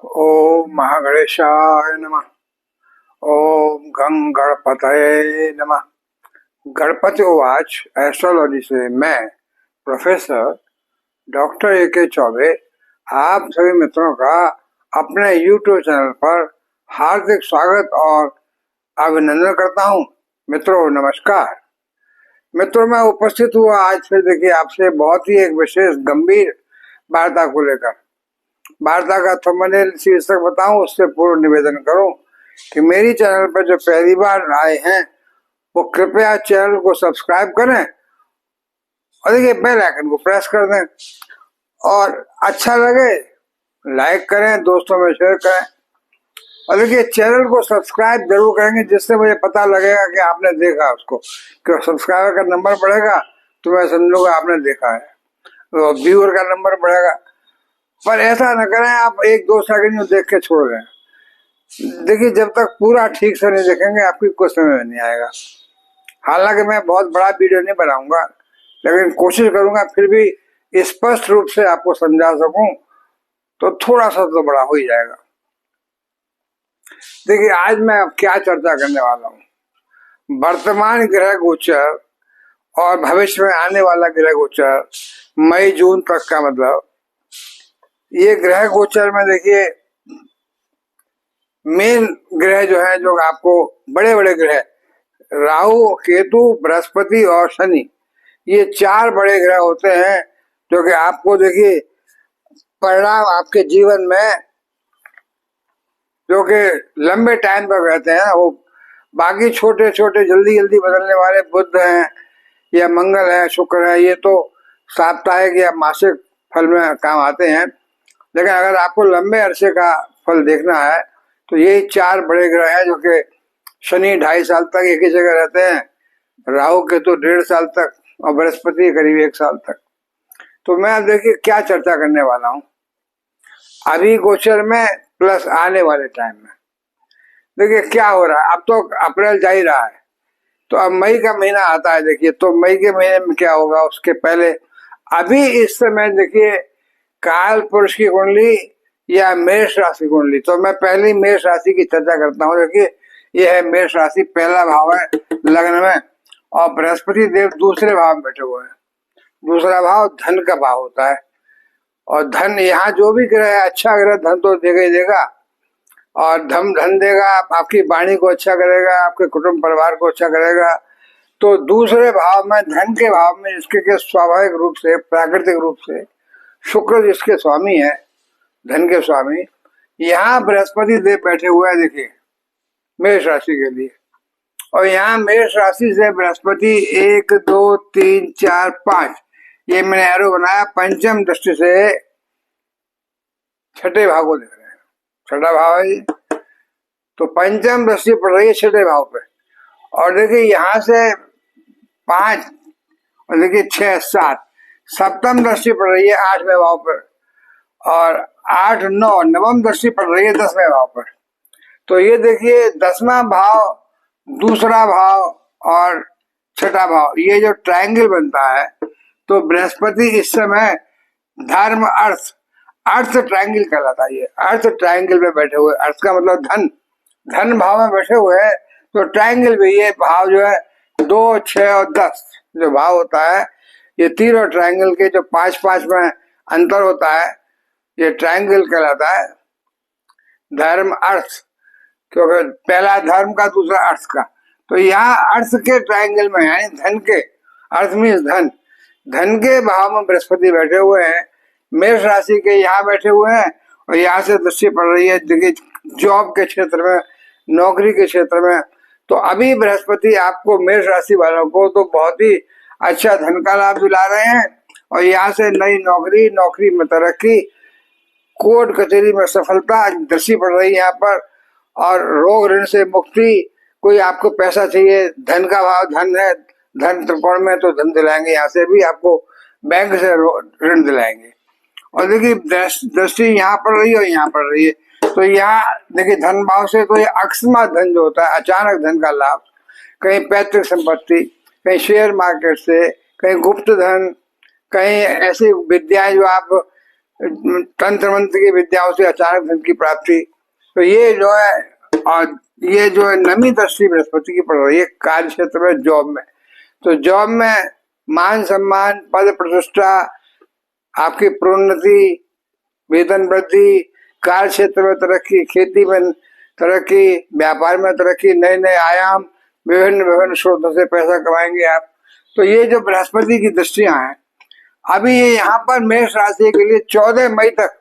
ओम महागणेशाय नमः। ओम गं गणपतये नमः। गणपति उवाच। एस्ट्रोलॉजी से मैं प्रोफेसर डॉक्टर ए.के. चौबे आप सभी मित्रों का अपने यूट्यूब चैनल पर हार्दिक स्वागत और अभिनंदन करता हूं। मित्रों नमस्कार। मित्रों मैं उपस्थित हुआ आज फिर देखिए आपसे बहुत ही एक विशेष गंभीर वार्ता को लेकर। वार्ता का थंबनेल शीर्षक बताऊं उससे पूर्व निवेदन करूं कि मेरी चैनल पर जो पहली बार आए हैं वो कृपया चैनल को सब्सक्राइब करें और देखिए बेल आइकन को प्रेस कर दें और अच्छा लगे लाइक करें, दोस्तों में शेयर करें और देखिए चैनल को सब्सक्राइब जरूर करेंगे जिससे मुझे पता लगेगा कि आपने देखा उसको, कि सब्सक्राइबर का नंबर बढ़ेगा तो मैं समझूंगा आपने देखा है, तो व्यूअर का नंबर बढ़ेगा। पर ऐसा न करें आप एक दो सेकंड में देख के छोड़ दें। देखिए जब तक पूरा ठीक से नहीं देखेंगे आपकी कुछ समझ नहीं आएगा। हालांकि मैं बहुत बड़ा वीडियो नहीं बनाऊंगा लेकिन कोशिश करूंगा फिर भी स्पष्ट रूप से आपको समझा सकूं, तो थोड़ा सा तो बड़ा हो ही जाएगा। देखिए आज मैं अब क्या चर्चा करने वाला हूं। वर्तमान ग्रह गोचर और भविष्य में आने वाला ग्रह गोचर मई जून तक का, मतलब ये ग्रह गोचर में देखिए मेन ग्रह जो है, जो आपको बड़े बड़े ग्रह राहु, केतु, बृहस्पति और शनि, ये चार बड़े ग्रह होते हैं जो कि आपको देखिए परिणाम आपके जीवन में जो कि लंबे टाइम तक रहते हैं। वो बाकी छोटे छोटे जल्दी जल्दी बदलने वाले बुध हैं या मंगल है, शुक्र है, ये तो साप्ताहिक या मासिक फल में काम आते हैं। लेकिन अगर आपको लंबे अरसे का फल देखना है तो ये चार बड़े ग्रह हैं जो कि शनि 2.5 साल तक एक ही जगह रहते हैं, राहु केतु 1.5 साल तक और बृहस्पति करीब 1 साल तक। तो मैं अब देखिए क्या चर्चा करने वाला हूँ अभी गोचर में प्लस आने वाले टाइम में। देखिए क्या हो रहा है, अब तो अप्रैल जा ही रहा है, तो अब मई का महीना आता है। देखिए तो मई के महीने में क्या होगा उसके पहले अभी इस समय देखिए काल पुरुष की कुंडली या मेष राशि कुंडली। तो मैं पहली मेष राशि की चर्चा करता हूँ। देखिए यह है मेष राशि, पहला भाव है लग्न में और बृहस्पति देव दूसरे भाव में बैठे हुए हैं। दूसरा भाव धन का भाव होता है और धन यहाँ जो भी ग्रह है अच्छा ग्रह धन तो देगा ही देगा और धन देगा, आपकी वाणी को अच्छा करेगा, आपके कुटुंब परिवार को अच्छा करेगा। तो दूसरे भाव में धन के भाव में इसके स्वाभाविक रूप से प्राकृतिक रूप से शुक्र जिसके स्वामी है, धन के स्वामी, यहाँ बृहस्पति देव बैठे हुए हैं देखिए मेष राशि के लिए। और यहाँ मेष राशि से बृहस्पति 1 2 3 4 5 ये मैंने एरो बनाया, पंचम दृष्टि से छठे भाव को देख रहे हैं। छठा भाव है ये, तो पंचम दृष्टि पड़ रही है छठे भाव पे। और देखिए यहाँ से 5 और देखिए 6 7 सप्तम दृष्टि पड़ रही है 8वें भाव पर और 8 9 नवम दृष्टि पड़ रही है 10वें भाव पर। तो ये देखिए 10वां भाव, दूसरा भाव और छठा भाव, ये जो ट्रायंगल बनता है, तो बृहस्पति इस समय धर्म अर्थ ट्रायंगल कहलाता है। ये अर्थ ट्रायंगल में बैठे हुए, अर्थ का मतलब धन भाव में बैठे हुए हैं। तो ट्रायंगल भी ये भाव जो है 2 6 और 10 जो भाव होता है, ये तीनों ट्रायंगल के जो 5 में अंतर होता है ये ट्रायंगल कहलाता है धर्म अर्थ, क्योंकि पहला धर्म का दूसरा अर्थ का। तो यहाँ अर्थ के ट्रायंगल में यानी धन के, अर्थ मीन्स धन के भाव में बृहस्पति बैठे हुए हैं, मेष राशि के यहाँ बैठे हुए हैं और यहाँ से दृष्टि पड़ रही है देखिए जॉब के क्षेत्र में, नौकरी के क्षेत्र में। तो अभी बृहस्पति आपको मेष राशि वालों को तो बहुत ही अच्छा धन का लाभ दिला रहे हैं और यहाँ से नई नौकरी में तरक्की, कोर्ट कचहरी में सफलता दृष्टि पड़ रही है यहाँ पर। और रोग ऋण से मुक्ति, कोई आपको पैसा चाहिए, धन का भाव धन है, धन त्रिकोण में तो धन दिलाएंगे, यहाँ से भी आपको बैंक से ऋण दिलाएंगे। और देखिए दृष्टि यहाँ पड़ रही है और यहाँ पड़ रही है, तो यहाँ देखिए धन भाव से तो ये अकस्मात धन जो होता है, अचानक धन का लाभ, कहीं पैतृक संपत्ति, कहीं शेयर मार्केट से, कहीं गुप्त धन, कहीं ऐसी विद्याएं जो आप तंत्र मंत्र की विद्याओं से अचानक धन की प्राप्ति। तो ये जो है, और ये जो है नवी दृष्टि बृहस्पति की पड़ रही है कार्य क्षेत्र में, जॉब में। तो जॉब में मान सम्मान, पद प्रतिष्ठा, आपकी प्रोन्नति, वेतन वृद्धि, कार्य क्षेत्र में तरक्की, खेती में तरक्की, व्यापार में तरक्की, नए नए आयाम, विभिन्न विभिन्न स्रोतों से पैसा कमाएंगे आप। तो ये जो बृहस्पति की दृष्टियां हैं, अभी ये यहाँ पर मेष राशि के लिए 14 मई तक,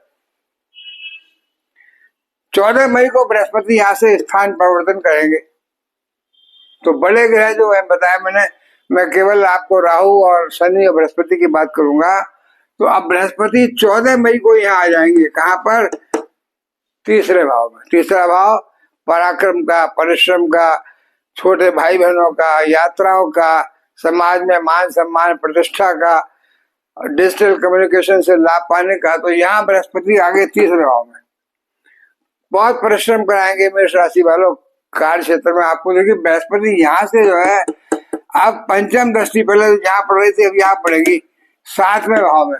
14 मई को बृहस्पति यहाँ से स्थान परिवर्तन करेंगे। तो बड़े ग्रह जो है बताया मैंने, मैं केवल आपको राहु और शनि और बृहस्पति की बात करूंगा। तो अब बृहस्पति 14 मई को यहाँ आ जाएंगे। कहाँ पर? तीसरे भाव में। तीसरा भाव पराक्रम का, परिश्रम का, छोटे भाई बहनों का, यात्राओं का, समाज में मान सम्मान प्रतिष्ठा का, डिजिटल कम्युनिकेशन से लाभ पाने का। तो यहाँ बृहस्पति आगे तीसरे भाव में बहुत परिश्रम कराएंगे मेष राशि वालों कार्य क्षेत्र में। आपको देखिए बृहस्पति यहाँ से जो है, अब पंचम दृष्टि पहले यहाँ पड़ रही थी, अब यहाँ पड़ेगी 7वें भाव में।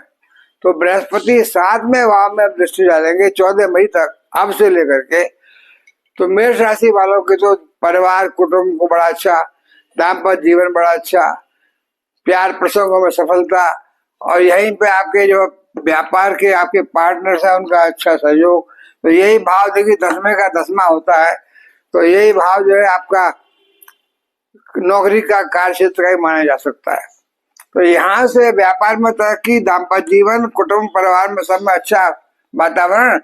तो बृहस्पति 7वें भाव में अब दृष्टि डालेंगे 14 मई तक, अब से लेकर के। तो मेष राशि वालों के तो परिवार कुटुंब को बड़ा अच्छा, दाम्पत्य जीवन बड़ा अच्छा, प्यार प्रसंगों में सफलता, और यहीं पे आपके जो व्यापार के आपके पार्टनर्स हैं उनका अच्छा सहयोग। तो यही भाव देखिए 10वें का 10वां होता है। तो यही भाव जो है आपका नौकरी का, कार्य क्षेत्र का ही माना जा सकता है। तो यहाँ से व्यापार में तरक्की, दाम्पत्य जीवन, कुटुंब परिवार में सब में अच्छा वातावरण।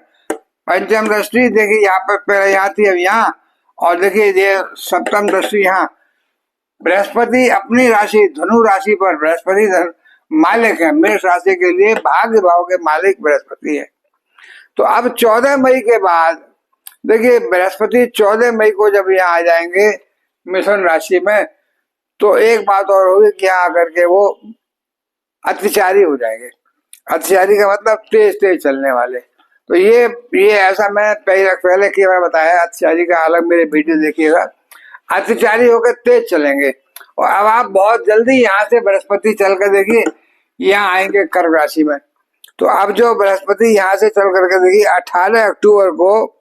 पंचम दृष्टि देखिए यहाँ पर पहले यहाँ थी, अब यहाँ, और देखिए ये सप्तम दृष्टि यहाँ। बृहस्पति अपनी राशि धनु राशि पर, बृहस्पति मालिक है मेष राशि के लिए, भाग्य भाव के मालिक बृहस्पति है। तो अब 14 मई के बाद देखिए बृहस्पति 14 मई को जब यहाँ आ जाएंगे मिथुन राशि में, तो एक बात और होगी कि यहाँ आकर के वो अत्याचारी हो जाएंगे। अत्याचारी का मतलब तेज तेज चलने वाले। तो ये ऐसा मैं पहले की बार बताया, अत्याचारी का अलग मेरे वीडियो देखिएगा। अत्याचारी होकर तेज चलेंगे। और अब आप बहुत जल्दी यहाँ से बृहस्पति चल कर देखिए यहाँ आएंगे कर्क राशि में। तो अब जो बृहस्पति यहाँ से चल करके देखिए 18 अक्टूबर को,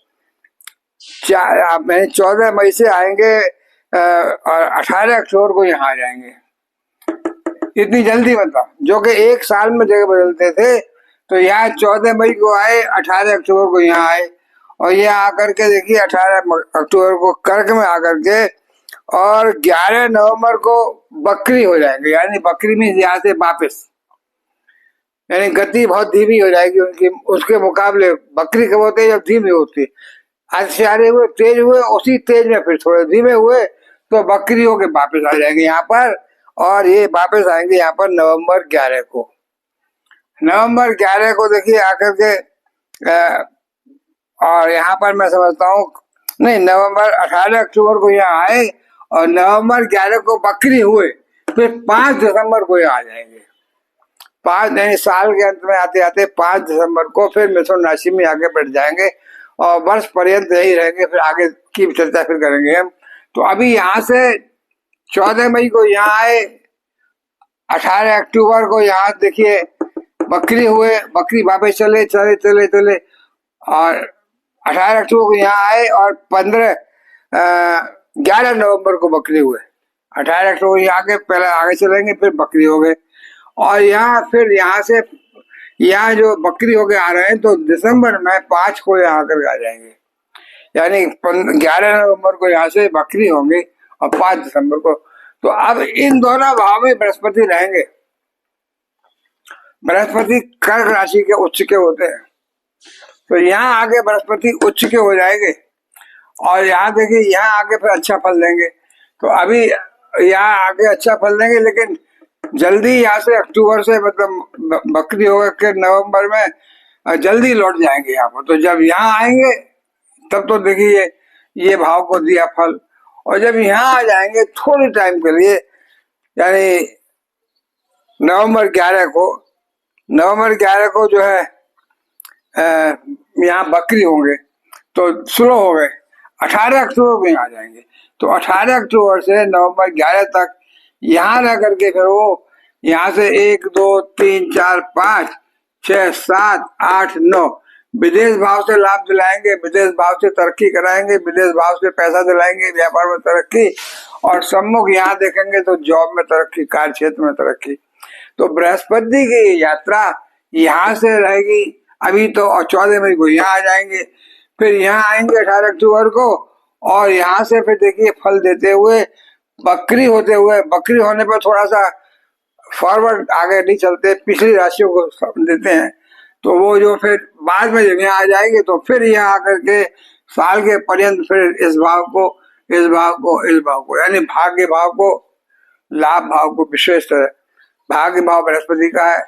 14 मई से आएंगे और 18 अक्टूबर को यहाँ आ जाएंगे। इतनी जल्दी मतलब, जो कि एक साल में जगह बदलते थे। तो यहाँ 14 मई को आए, 18 अक्टूबर को यहाँ आए, और यहाँ आकर के देखिए 18 अक्टूबर को कर्क में आकर के, और 11 नवंबर को बकरी हो जाएंगे। यानी बकरी में यहाँ से वापस, यानी गति बहुत धीमी हो जाएगी उनकी, उसके मुकाबले बकरी कब होते हैं जब धीमी होती है। अत्याचारी हुए तेज हुए, उसी तेज में फिर थोड़े धीमे हुए, तो बकरियों के वापस आ जाएंगे यहाँ पर। और ये वापस आएंगे यहाँ पर नवंबर 11 को। नवंबर 11 को देखिए आकर के और यहाँ पर मैं समझता हूँ, नहीं, नवंबर 18 अक्टूबर को यहाँ आए और नवंबर 11 को बकरी हुए, फिर 5 दिसंबर को यहाँ आ जाएंगे। 5 यानी साल के अंत में आते आते 5 दिसंबर को फिर मिथुन राशि में आगे बढ़ जाएंगे और वर्ष पर्यंत यही रहेंगे। फिर आगे की चर्चा फिर करेंगे हम। तो अभी यहाँ से 14 मई को यहाँ आए, 18 अक्टूबर को यहाँ देखिए बकरी हुए, बकरी वापस चले चले चले चले, और 18 अक्टूबर को यहाँ आए और 11 नवंबर को बकरी हुए। 18 अक्टूबर यहाँ आगे पहले आगे चलेंगे, फिर बकरी हो गए, और यहाँ फिर यहाँ से यहाँ जो बकरी होके आ रहे हैं, तो दिसंबर में 5 को यहाँ आकर आ जाएंगे। यानी 11 नवंबर को यहाँ से बकरी होंगे और 5 दिसंबर को। तो अब इन दोनों भाव में बृहस्पति रहेंगे। बृहस्पति कर्क राशि के उच्च के होते हैं। तो यहाँ आगे बृहस्पति उच्च के हो जाएंगे, और यहाँ देखिए यहाँ आगे फिर अच्छा फल देंगे। तो अभी यहाँ आगे अच्छा फल देंगे, लेकिन जल्दी यहाँ से अक्टूबर से मतलब बकरी होगा के नवंबर में जल्दी लौट जाएंगे यहाँ पर। तो जब यहाँ आएंगे तब तो देखिए ये भाव को दिया फल, और जब यहाँ आ जाएंगे थोड़े टाइम के लिए, यानी नवंबर 11 को जो है यहाँ बकरी होंगे, तो स्लो हो गए, 18 अक्टूबर को यहाँ आ जाएंगे। तो 18 अक्टूबर से नवंबर 11 तक यहाँ रह करके फिर वो यहाँ से 1 2 3 4 5 6, 7, 8, 9 विदेश भाव से लाभ दिलाएंगे, विदेश भाव से तरक्की कराएंगे, विदेश भाव से पैसा दिलाएंगे, व्यापार में तरक्की, और सम्मुख यहाँ देखेंगे तो जॉब में तरक्की, कार्य क्षेत्र में तरक्की। तो बृहस्पति की यात्रा यहाँ से रहेगी अभी तो, और 14 मई को यहाँ आ जाएंगे, फिर यहाँ आएंगे 18 अक्टूबर को, और यहाँ से फिर देखिए फल देते हुए बकरी होते हुए, बकरी होने पर थोड़ा सा फॉरवर्ड आगे नहीं चलते, पिछली राशियों को देते हैं, तो वो जो फिर बाद में जब यहाँ आ जाएंगे तो फिर यहाँ आकर के साल के पर्यंत फिर इस भाव को, इस भाव को, इस भाव को, यानी भाग्य भाव को, लाभ भाव को विशेष तरह भाग्य भाव बृहस्पति का है।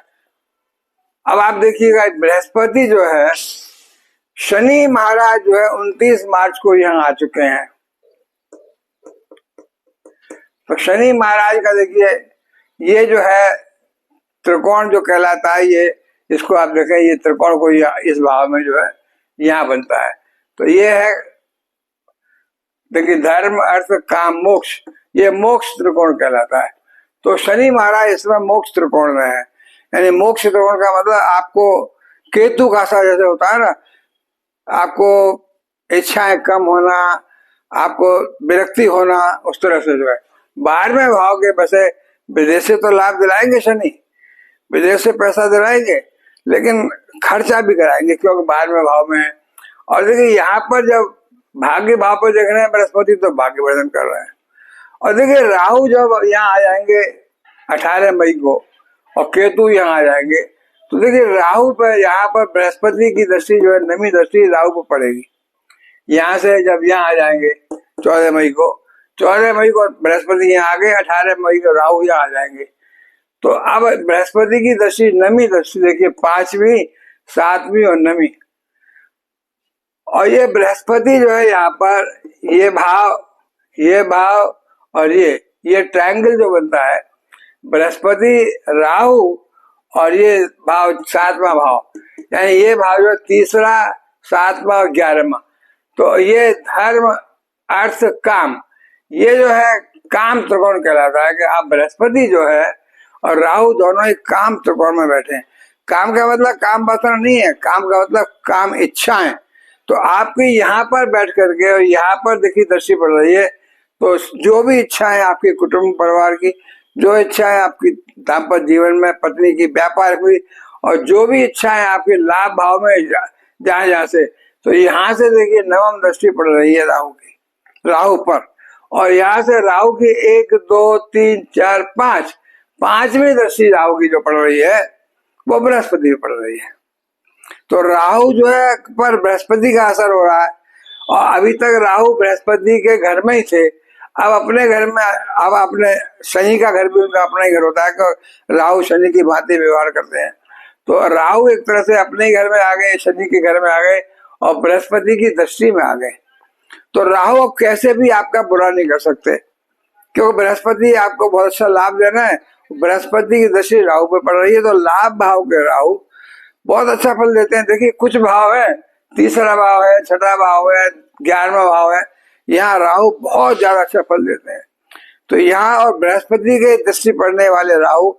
अब आप देखिएगा बृहस्पति जो है, शनि महाराज जो है 29 मार्च को यहाँ आ चुके हैं। तो शनि महाराज का देखिए ये जो है त्रिकोण जो कहलाता है, ये इसको आप देखें, ये त्रिकोण को इस भाव में जो है यहाँ बनता है। तो ये है देखिए धर्म अर्थ काम मोक्ष, ये मोक्ष त्रिकोण कहलाता है। तो शनि महाराज इसमें मोक्ष त्रिकोण में है, यानी मोक्ष त्रिकोण का मतलब आपको केतु का सा जैसे होता है ना, आपको इच्छाएं कम होना, आपको विरक्ति होना, उस तरह से जो है 12वें भाव के बसे विदेश से तो लाभ दिलाएंगे शनि, विदेश से पैसा दिलाएंगे, लेकिन खर्चा भी कराएंगे क्योंकि 12वें भाव में है। और देखिए यहाँ पर जब भाग्य भाव पर देख रहे हैं बृहस्पति तो भाग्य वर्धन कर रहे हैं, और देखिए राहु जब यहाँ आ जाएंगे 18 मई को और केतु यहाँ आ जाएंगे, तो देखिए राहु पर यहाँ पर बृहस्पति की दृष्टि जो है नवी दृष्टि राहु को पड़ेगी। यहाँ से जब यहाँ आ जाएंगे 14 मई को, 14 मई को बृहस्पति यहाँ आ गए, 18 मई को राहु यहाँ आ जाएंगे। तो अब बृहस्पति की दृष्टि नवी दृष्टि देखिए 5वीं, 7वीं और 9वीं, और ये बृहस्पति जो है यहाँ पर ये भाव और ये ट्रायंगल जो बनता है बृहस्पति राहु और ये भाव 7वां भाव, यानी ये भाव जो 3रा, 7वां और 11वां, तो ये धर्म अर्थ काम, ये जो है काम त्रिकोण कहलाता है कि आप बृहस्पति जो है और राहु दोनों ही काम त्रिकोण में बैठे हैं। काम का मतलब काम वासना नहीं है, काम का मतलब काम इच्छाएं। तो आपकी यहाँ पर बैठ करके और यहाँ पर देखिए दृष्टि पड़ रही है, तो जो भी इच्छाएं आपके कुटुंब परिवार की, जो इच्छाएं आपकी दाम्पत्य जीवन में, पत्नी की, व्यापार की, और जो भी इच्छाएं आपके लाभ भाव में जहाँ से, तो यहाँ से देखिए नवम दृष्टि पड़ रही है राहु की, राहु पर, और यहाँ से राहु की 1, 2, 3, 4, 5 5वीं दृष्टि राहु की जो पड़ रही है वो बृहस्पति में पड़ रही है। तो राहु जो है पर बृहस्पति का असर हो रहा है, और अभी तक राहु बृहस्पति के घर में ही थे, अब अपने घर में, अब अपने शनि का घर भी उनका अपना ही घर होता है कि राहु शनि की भांति व्यवहार करते हैं। तो राहु एक तरह से अपने ही घर में आ गए, शनि के घर में आ गए और बृहस्पति की दृष्टि में आ गए। तो राहु अब कैसे भी आपका बुरा नहीं कर सकते, क्योंकि बृहस्पति आपको बहुत अच्छा लाभ देना है, बृहस्पति की दृष्टि राहु पे पड़ रही है, तो लाभ भाव के राहु बहुत अच्छा फल देते हैं। देखिए कुछ भाव है, 3रा भाव है, 6ठा भाव है, 11वां भाव है, यहाँ राहु बहुत ज्यादा अच्छा फल देते हैं। तो यहाँ और बृहस्पति के दृष्टि पड़ने वाले राहु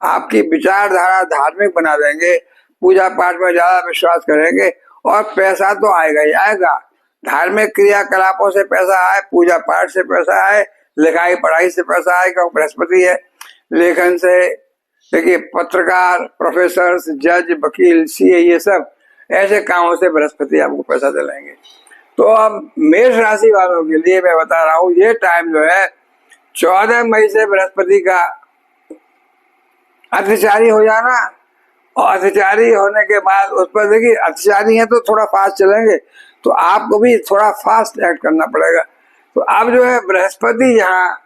आपकी विचारधारा धार्मिक बना देंगे, पूजा पाठ में ज्यादा विश्वास करेंगे, और पैसा तो आएगा ही आएगा, धार्मिक क्रियाकलापों से पैसा आए, पूजा पाठ से पैसा आए, लिखाई पढ़ाई से पैसा आए, क्योंकि बृहस्पति है। लेखन से देखिए पत्रकार, प्रोफेसर, जज, वकील, सीए, ये सब ऐसे कामों से बृहस्पति आपको पैसा दिलाएंगे। तो अब मेष राशि वालों के लिए मैं बता रहा हूँ, ये टाइम जो है 14 मई से बृहस्पति का अतिचारी हो जाना, और अतिचारी होने के बाद उस पर देखिए अतिचारी है तो थोड़ा फास्ट चलेंगे, तो आपको भी थोड़ा फास्ट एक्ट करना पड़ेगा। तो अब जो है बृहस्पति यहाँ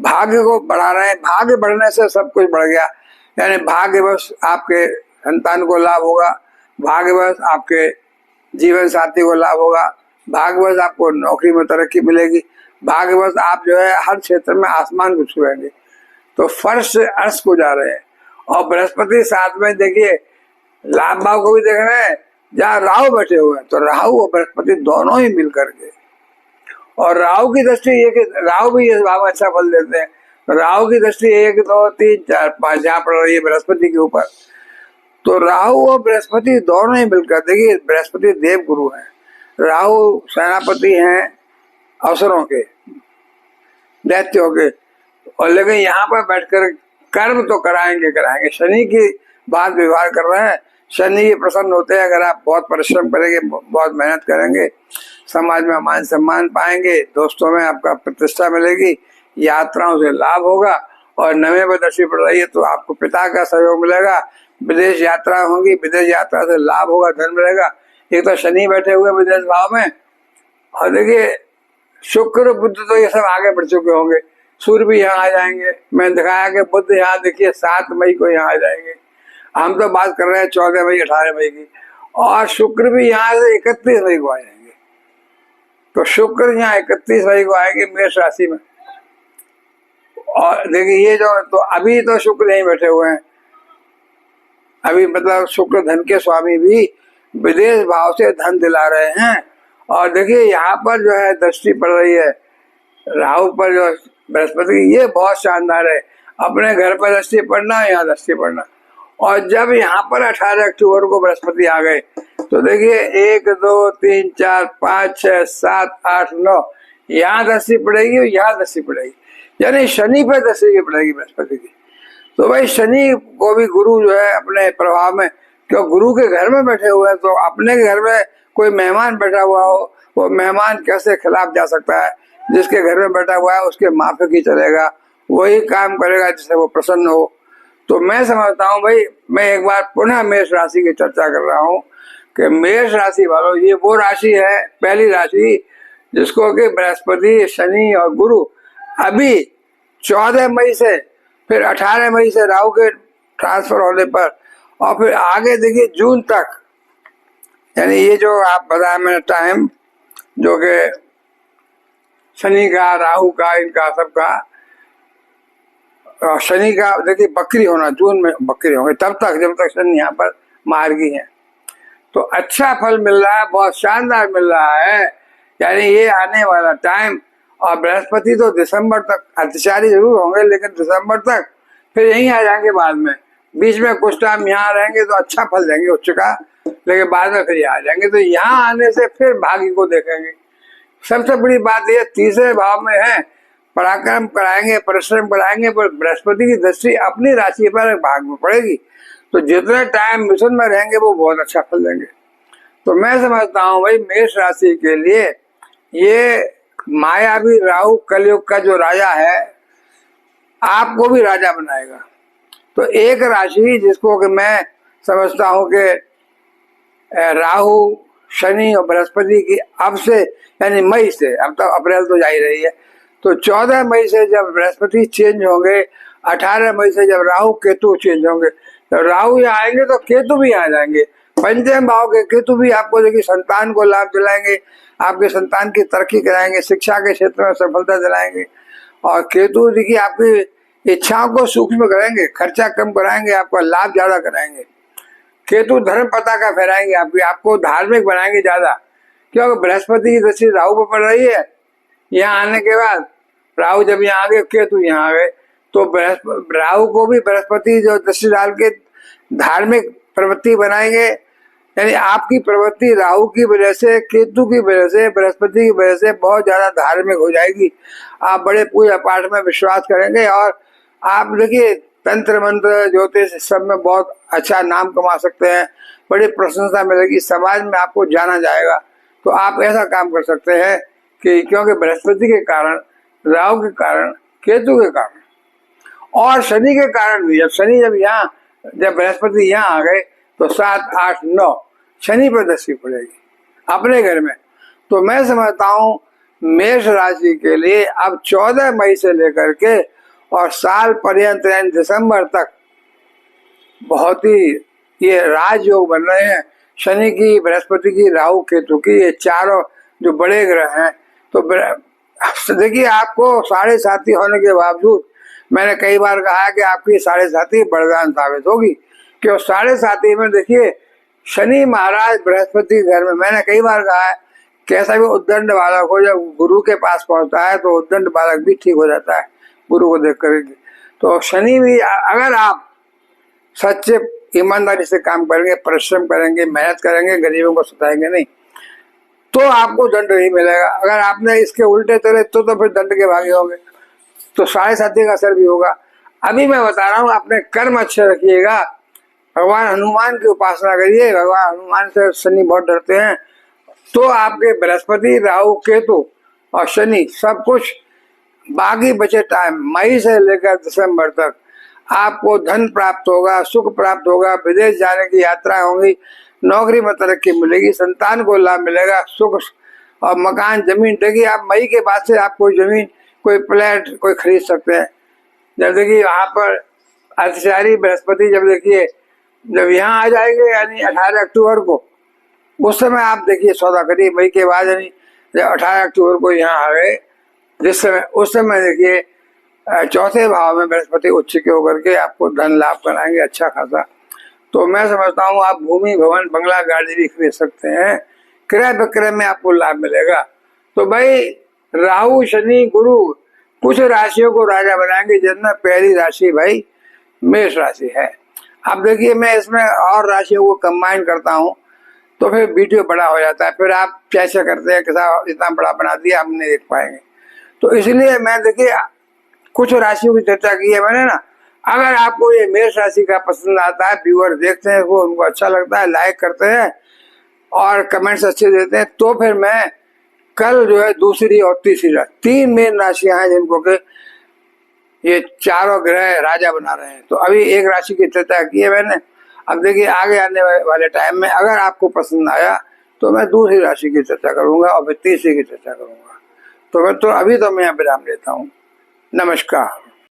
भाग्य को बढ़ा रहे हैं, भाग्य बढ़ने से सब कुछ बढ़ गया, यानी भाग्यवश आपके संतान को लाभ होगा, भाग्यवश आपके जीवन साथी को लाभ होगा, भाग्यवश आपको नौकरी में तरक्की मिलेगी, भाग्यवश आप जो है हर क्षेत्र में आसमान को छुएंगे। तो फर्श से अर्श को जा रहे हैं, और बृहस्पति साथ में देखिए लाभ भाव को भी देख रहे हैं, जहाँ राहु बैठे हुए हैं, तो राहु और बृहस्पति दोनों ही मिल करके, और राहु की दृष्टि ये कि राहु भी इस भाव में अच्छा फल देते हैं। राहु की दृष्टि 1, 2, 3, 4, 5 जहाँ पड़ रही है बृहस्पति के ऊपर, तो राहु और बृहस्पति दोनों ही मिलकर, देखिए बृहस्पति देव गुरु है, राहु सेनापति हैं अवसरों के, दैत्यों के, और लेकिन यहाँ पर बैठकर कर्म तो कराएंगे कराएंगे। शनि की बात व्यवहार कर रहे हैं, शनि ये प्रसन्न होते हैं अगर आप बहुत परिश्रम करेंगे, बहुत मेहनत करेंगे, समाज में मान सम्मान पाएंगे, दोस्तों में आपका प्रतिष्ठा मिलेगी, यात्राओं से लाभ होगा, और नवे में दृष्टि पड़ रही है तो आपको पिता का सहयोग मिलेगा, विदेश यात्रा होगी, विदेश यात्रा से लाभ होगा, धन मिलेगा। एक तो शनि बैठे हुए विदेश भाव में, और देखिए शुक्र बुध तो ये सब आगे बढ़ चुके होंगे, सूर्य भी यहाँ आ जाएंगे। मैं दिखाया कि बुध यहाँ देखिए 7 मई को यहाँ आ जाएंगे, हम तो बात कर रहे हैं 14 मई 18 मई की, और शुक्र भी यहाँ से 31 मई को आ जाएंगे। तो शुक्र यहाँ 31 मई को आएंगे मेष राशि में, और देखिए ये जो, तो अभी तो शुक्र यहीं बैठे हुए हैं, अभी मतलब शुक्र धन के स्वामी भी विदेश भाव से धन दिला रहे हैं। और देखिए यहाँ पर जो है दृष्टि पड़ रही है राहु पर, जो बृहस्पति, ये बहुत शानदार है। अपने घर पर दृष्टि पड़ना, यहाँ दृष्टि पड़ना, और जब यहाँ पर 18 अक्टूबर को बृहस्पति आ गए तो देखिए 1 2 3 4 5 6 7 8 9 यहाँ दृष्टि पड़ेगी और यहाँ दृष्टि पड़ेगी, यानी शनि पर दृष्टि पड़ेगी बृहस्पति की। तो भाई शनि को भी गुरु जो है अपने प्रभाव में, क्यों गुरु के घर में बैठे हुए हैं, तो अपने घर में कोई मेहमान बैठा हुआ हो, वो मेहमान कैसे खिलाफ जा सकता है? जिसके घर में बैठा हुआ है उसके माफिक ही चलेगा, वही काम करेगा जिससे वो प्रसन्न हो। तो मैं समझता हूँ भाई, मैं एक बार पुनः मेष राशि की चर्चा कर रहा हूँ कि मेष राशि वालों, ये वो राशि है, पहली राशि जिसको कि बृहस्पति, शनि और गुरु अभी 14 मई से फिर 18 मई से राहु के ट्रांसफर होने पर, और फिर आगे देखिए जून तक, यानी ये जो आप बताया मैंने टाइम, जो कि शनि का, राहु का, इनका सबका, शनि का देखिए बकरी होना, जून में बकरी होंगे, तब तक जब तक शनि यहाँ पर मार्गी है। तो अच्छा फल मिल रहा है, बहुत शानदार मिल रहा है, यानी ये आने वाला टाइम। और बृहस्पति तो दिसंबर तक अत्याचारी जरूर होंगे, लेकिन दिसंबर तक फिर यहीं आ जाएंगे बाद में, बीच में कुछ टाइम यहाँ रहेंगे तो अच्छा फल देंगे उच्च का, लेकिन बाद में फिर यहाँ आ जाएंगे। तो यहाँ आने से फिर भाग्य को देखेंगे। सबसे बड़ी बात ये तीसरे भाव में है, पराक्रम कराएंगे, परिश्रम कराएंगे, पर बृहस्पति की दृष्टि अपनी राशि पर भाग में पड़ेगी, तो जितने टाइम मिशन में रहेंगे वो बहुत अच्छा फल देंगे। तो मैं समझता हूँ भाई मेष राशि के लिए ये मायावी राहु कलयुग का जो राजा है, आपको भी राजा बनाएगा। तो एक राशि जिसको कि मैं समझता हूँ कि राहु, शनि और बृहस्पति की अब से, यानी मई से, अब तो अप्रैल तो जा ही रही है, तो 14 मई से जब बृहस्पति चेंज होंगे, 18 मई से जब राहु केतु चेंज होंगे, तो राहु यहाँ आएंगे तो केतु भी आ जाएंगे। पंचम भाव के केतु भी आपको देखिए संतान को लाभ दिलाएंगे, आपके संतान की तरक्की कराएंगे, शिक्षा के क्षेत्र में सफलता दिलाएंगे। और केतु देखिए आपकी इच्छाओं को सूक्ष्म करेंगे, खर्चा कम कराएंगे, आपका लाभ ज्यादा कराएंगे। केतु धर्म पताका फहराएंगे, आपको धार्मिक बनाएंगे ज्यादा, क्योंकि बृहस्पति की दृष्टि राहु पर पड़ रही है। यहाँ आने के बाद राहु जब यहाँ आ गए, केतु यहाँ आ गए, तो राहु को भी बृहस्पति जो दृष्टि डाल के धार्मिक प्रवृत्ति बनाएंगे, यानी आपकी प्रवृत्ति राहु की वजह से, केतु की वजह से, बृहस्पति की वजह से बहुत ज्यादा धार्मिक हो जाएगी। आप बड़े पूजा पाठ में विश्वास करेंगे, और आप देखिए तंत्र मंत्र ज्योतिष सब में बहुत अच्छा नाम कमा सकते हैं, बड़ी प्रशंसा मिलेगी, समाज में आपको जाना जाएगा। तो आप ऐसा काम कर सकते हैं कि क्योंकि बृहस्पति के कारण, राहु के कारण, केतु के कारण और शनि के कारण भी, जब बृहस्पति यहाँ आ गए तो 7 8 9 शनि पर दृष्टि पड़ेगी अपने घर में। तो मैं समझता हूँ मेष राशि के लिए अब 14 मई से लेकर के और साल पर्यंत यानी दिसंबर तक बहुत ही ये राजयोग बन रहे हैं। शनि की, बृहस्पति की, राहु केतु की, ये चारों जो बड़े ग्रह हैं। तो देखिए आपको साढ़े साथी होने के बावजूद, मैंने कई बार कहा है कि आपकी साढ़े साथी वरदान साबित होगी, क्यों साढ़े साथी में देखिए शनि महाराज बृहस्पति घर में, मैंने कई बार कहा है कैसा भी उद्दंड बालक हो, जब गुरु के पास पहुंचता है तो उद्दंड बालक भी ठीक हो जाता है गुरु को देख कर। तो शनि भी, अगर आप सच्चे ईमानदारी से काम करेंगे, परिश्रम करेंगे, मेहनत करेंगे, गरीबों को सताएंगे नहीं, तो आपको दंड नहीं मिलेगा। अगर आपने इसके उल्टे चले तो फिर दंड के भागी होंगे, तो 7.5 का असर भी होगा। अभी मैं बता रहा हूँ, अपने कर्म अच्छे रखिएगा, भगवान हनुमान की उपासना करिए, भगवान हनुमान से शनि बहुत डरते हैं, तो आपके बृहस्पति, राहु, केतु और शनि सब कुछ बाकी बचे टाइम मई से लेकर दिसंबर तक आपको धन प्राप्त होगा, सुख प्राप्त होगा, विदेश जाने की यात्राएं होंगी, नौकरी में तरक्की मिलेगी, संतान को लाभ मिलेगा, सुख और मकान, जमीन। देखिए आप मई के बाद से आप कोई जमीन, कोई फ्लैट कोई खरीद सकते हैं। जब देखिए वहां पर अर्थशास्त्री बृहस्पति जब यहाँ आ जाएंगे, यानी 18 अक्टूबर को, उस समय आप देखिए सौदा करिए। मई के बाद यानी जब 18 अक्टूबर को यहाँ आ गए, उस समय देखिए चौथे भाव में बृहस्पति उच्च के होकर के आपको धन लाभ कराएंगे अच्छा खासा। तो मैं समझता हूँ आप भूमि, भवन, बंगला, गाड़ी भी खरीद सकते हैं, क्रय विक्रय में आपको लाभ मिलेगा। तो भाई राहु, शनि, गुरु कुछ राशियों को राजा बनाएंगे, जिनमें पहली राशि भाई मेष राशि है। अब देखिए मैं इसमें और राशियों को कंबाइन करता हूँ तो फिर वीडियो बड़ा हो जाता है, फिर आप कैसे करते हैं, कैसा इतना बड़ा बना दिया, आप नहीं देख पाएंगे। तो इसलिए मैं देखिए कुछ राशियों की चर्चा की है मैंने ना। अगर आपको ये मेष राशि का पसंद आता है, व्यूअर देखते हैं वो, उनको अच्छा लगता है, लाइक करते हैं और कमेंट्स अच्छे देते हैं, तो फिर मैं कल जो है दूसरी और तीसरी 3 मेन राशियां हैं जिनको के ये चारों ग्रह राजा बना रहे हैं। तो अभी एक राशि की चर्चा की है मैंने। अब देखिए आगे आने वाले टाइम में अगर आपको पसंद आया तो मैं दूसरी राशि की चर्चा करूंगा और फिर तीसरी की चर्चा करूंगा। तो मैं अभी तो मैं विराम लेता हूँ। नमस्कार।